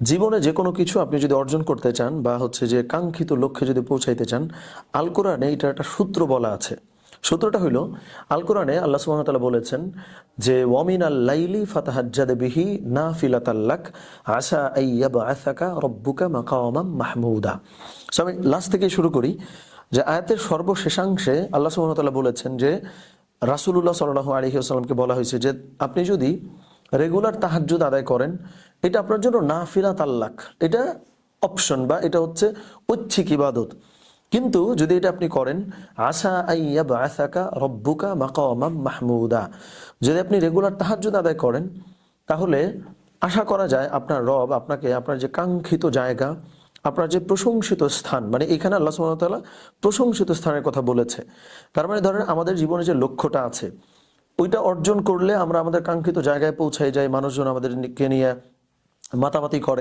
জীবনে যে কোনো কিছু আপনি যদি অর্জন করতে চান বা হচ্ছে যে কাঙ্ক্ষিত লক্ষ্যে যদি পৌঁছাইতে চান, আল কোরআনে এটার একটা সূত্র বলা আছে। সূত্রটা হইল, আল কোরআনে আল্লাহ সুবহানাহু ওয়া তাআলা বলেছেন যে ওয়ামিনাল লাইলি ফাতাহাজ্জাদ বিহি নাফিলাতাল লাক আসা আইয়াবআসাকা রব্বুকা মাকামাম মাহমুদা। সো আমি লাস্ট থেকে শুরু করি যে আয়াতের সর্বশেষাংশে আল্লাহ সুবহানাহু ওয়া তাআলা বলেছেন যে রাসূলুল্লাহ সাল্লাল্লাহু আলাইহি ওয়াসাল্লামকে বলা হয়েছে যে আপনি যদি রেগুলার তাহাজ্জুদ আদায় করেন, এটা আপনার জন্য নাফিলাত আল্লাক, এটা অপশন বা এটা হচ্ছে ঐচ্ছিক ইবাদত। কিন্তু যদি এটা আপনি করেন, আশা আইয়াবআসাকা রব্বুকা মাকামাম মাহমুদা, যদি আপনি রেগুলার তাহাজ্জুদ আদায় করেন, তাহলে আশা করা যায় আপনার রব আপনাকে আপনার যে কাঙ্ক্ষিত জায়গা, আপনার যে প্রশংসিত স্থান, মানে এখানে আল্লাহ সুবহানাহু ওয়া তাআলা প্রশংসিত স্থানের কথা বলেছে। তার মানে ধরেন আমাদের জীবনে যে লক্ষ্যটা আছে, ওইটা অর্জন করলে আমরা আমাদের কাঙ্ক্ষিত জায়গায় পৌঁছাই যাই, মানুষজন আমাদেরকে নিয়ে মাতামাতি করে।